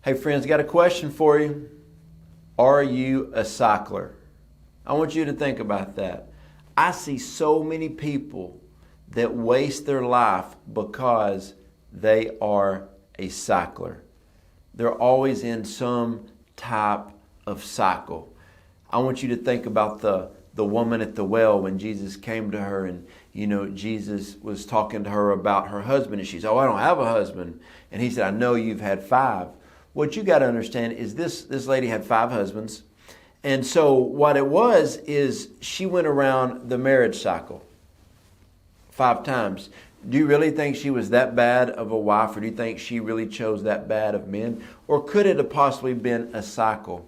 Hey friends, got a question for you. Are you a cycler? I want you to think about that. I see so many people that waste their life because they are a cycler. They're always in some type of cycle. I want you to think about the woman at the well when Jesus came to her and, Jesus was talking to her about her husband and she said, "Oh, I don't have a husband." And he said, "I know you've had 5. What you got to understand is this lady had 5 husbands. And so what it was is she went around the marriage cycle 5 times. Do you really think she was that bad of a wife, or do you think she really chose that bad of men? Or could it have possibly been a cycle?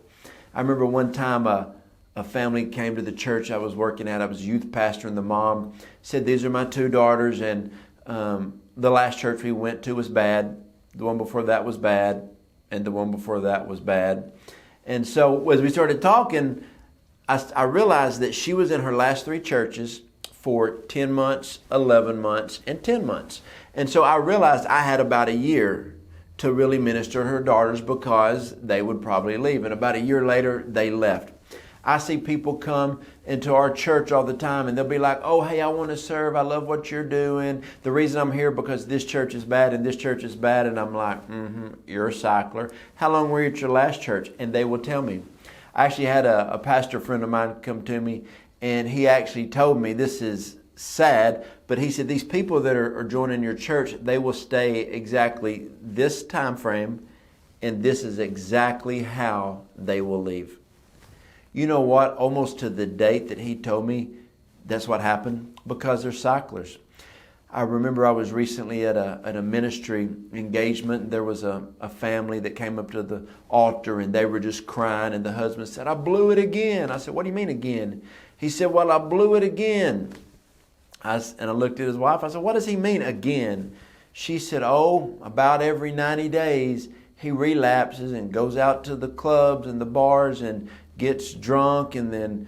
I remember one time a family came to the church I was working at. I was youth pastor, and the mom said, "These are my 2 daughters, and the last church we went to was bad. The one before that was bad. And the one before that was bad." And so as we started talking, I realized that she was in her last 3 churches for 10 months, 11 months, and 10 months. And so I realized I had about a year to really minister to her daughters because they would probably leave. And about a year later, they left. I see people come into our church all the time and they'll be like, "Oh, hey, I want to serve. I love what you're doing. The reason I'm here because this church is bad and this church is bad." And I'm like, "You're a cycler. How long were you at your last church?" And they will tell me. I actually had a pastor friend of mine come to me, and he actually told me, this is sad, but he said, these people that are joining your church, they will stay exactly this time frame, and this is exactly how they will leave. You know what? Almost to the date that he told me, that's what happened, because they're cyclers. I remember I was recently at a ministry engagement. There was a family that came up to the altar and they were just crying, and the husband said, "I blew it again." I said, "What do you mean again?" He said, "Well, I blew it again." And I looked at his wife. I said, "What does he mean again?" She said, "Oh, about every 90 days, he relapses and goes out to the clubs and the bars and gets drunk and then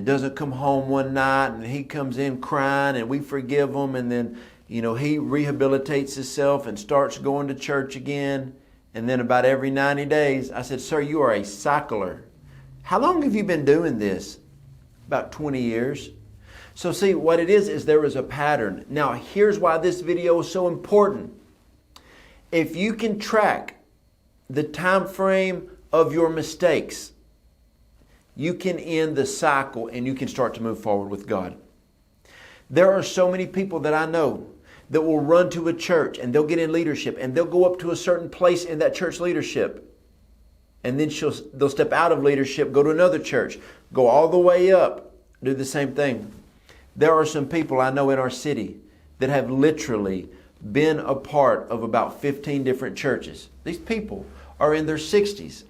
doesn't come home one night, and he comes in crying and we forgive him, and then he rehabilitates himself and starts going to church again, and then about every 90 days." I said, "Sir, you are a cycler. How long have you been doing this?" "About 20 years. So see, what it is there is a pattern. Now, here's why this video is so important. If you can track the time frame of your mistakes, you can end the cycle and you can start to move forward with God. There are so many people that I know that will run to a church and they'll get in leadership and they'll go up to a certain place in that church leadership. And then they'll step out of leadership, go to another church, go all the way up, do the same thing. There are some people I know in our city that have literally been a part of about 15 different churches. These people are in their 60s.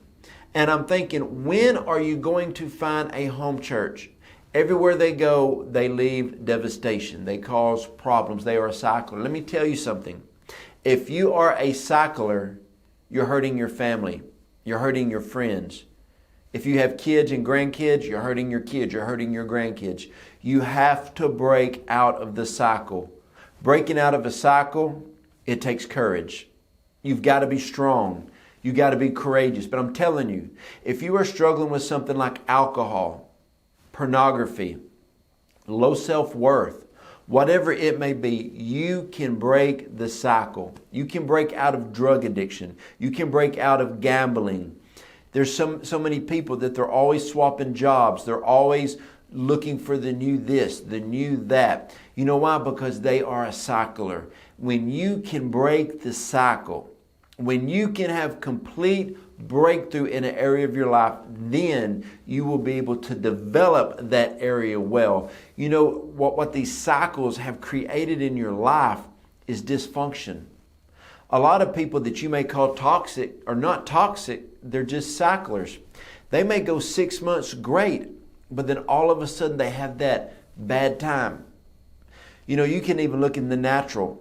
And I'm thinking, when are you going to find a home church? Everywhere they go, they leave devastation. They cause problems. They are a cycler. Let me tell you something. If you are a cycler, you're hurting your family. You're hurting your friends. If you have kids and grandkids, you're hurting your kids. You're hurting your grandkids. You have to break out of the cycle. Breaking out of a cycle, it takes courage. You've got to be strong. You got to be courageous. But I'm telling you, if you are struggling with something like alcohol, pornography, low self-worth, whatever it may be, you can break the cycle. You can break out of drug addiction. You can break out of gambling. There's so many people that they're always swapping jobs. They're always looking for the new this, the new that. You know why? Because they are a cycler. When you can break the cycle, when you can have complete breakthrough in an area of your life, then you will be able to develop that area well. You know, what these cycles have created in your life is dysfunction. A lot of people that you may call toxic are not toxic, they're just cyclers. They may go 6 months great, but then all of a sudden they have that bad time. You know, you can even look in the natural.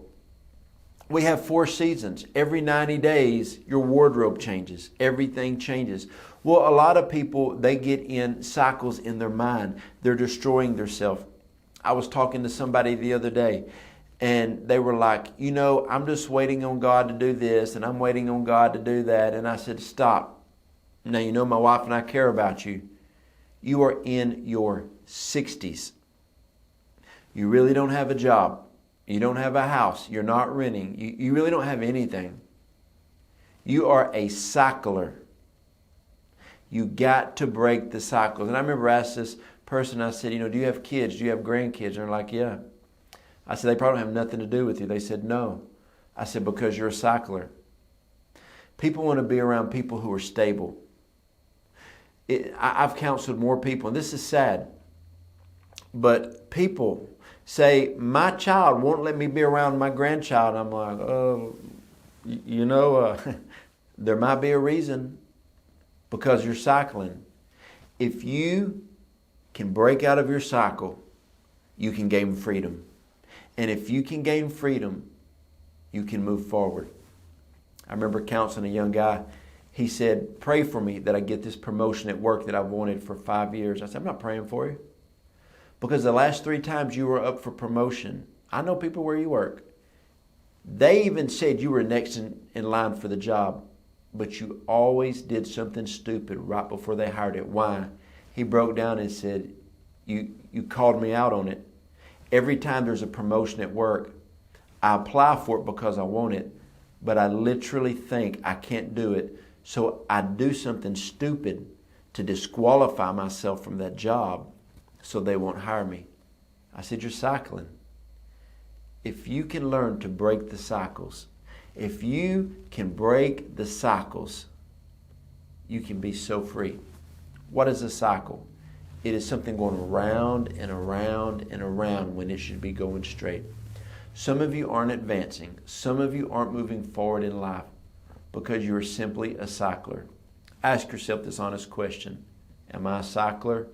We have 4 seasons. Every 90 days, your wardrobe changes. Everything changes. Well, a lot of people, they get in cycles in their mind. They're destroying themselves. I was talking to somebody the other day, And they were like, I'm just waiting on God to do this, and I'm waiting on God to do that. And I said, stop. Now, my wife and I care about you. You are in your 60s. You really don't have a job. You don't have a house. You're not renting. You really don't have anything. You are a cycler. You got to break the cycles. And I remember I asked this person, I said, do you have kids? Do you have grandkids? And they're like, yeah. I said, they probably have nothing to do with you. They said, no. I said, because you're a cycler. People want to be around people who are stable. I've counseled more people, and this is sad, but people say, my child won't let me be around my grandchild. I'm like, there might be a reason, because you're cycling. If you can break out of your cycle, you can gain freedom. And if you can gain freedom, you can move forward. I remember counseling a young guy. He said, pray for me that I get this promotion at work that I've wanted for 5 years. I said, I'm not praying for you. Because the last 3 times you were up for promotion, I know people where you work. They even said you were next in line for the job, but you always did something stupid right before they hired it. Why? He broke down and said, you called me out on it. Every time there's a promotion at work, I apply for it because I want it, but I literally think I can't do it. So I do something stupid to disqualify myself from that job so they won't hire me. I said, you're cycling. If you can learn to break the cycles, if you can break the cycles, you can be so free. What is a cycle? It is something going around and around and around when it should be going straight. Some of you aren't advancing. Some of you aren't moving forward in life because you are simply a cycler. Ask yourself this honest question. Am I a cycler?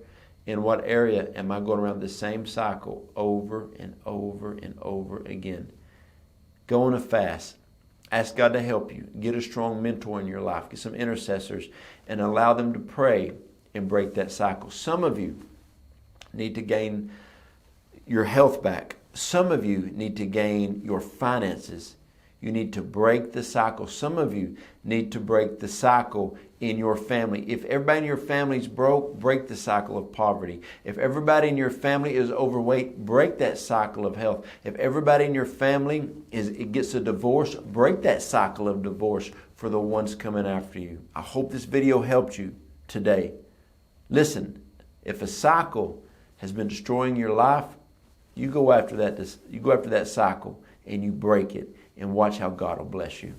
In what area am I going around the same cycle over and over and over again? Go on a fast. Ask God to help you. Get a strong mentor in your life. Get some intercessors and allow them to pray and break that cycle. Some of you need to gain your health back. Some of you need to gain your finances. You need to break the cycle. Some of you need to break the cycle in your family. If everybody in your family is broke, break the cycle of poverty. If everybody in your family is overweight, break that cycle of health. If everybody in your family gets a divorce, break that cycle of divorce for the ones coming after you. I hope this video helped you today. Listen, if a cycle has been destroying your life, you go after that cycle and you break it, and watch how God will bless you.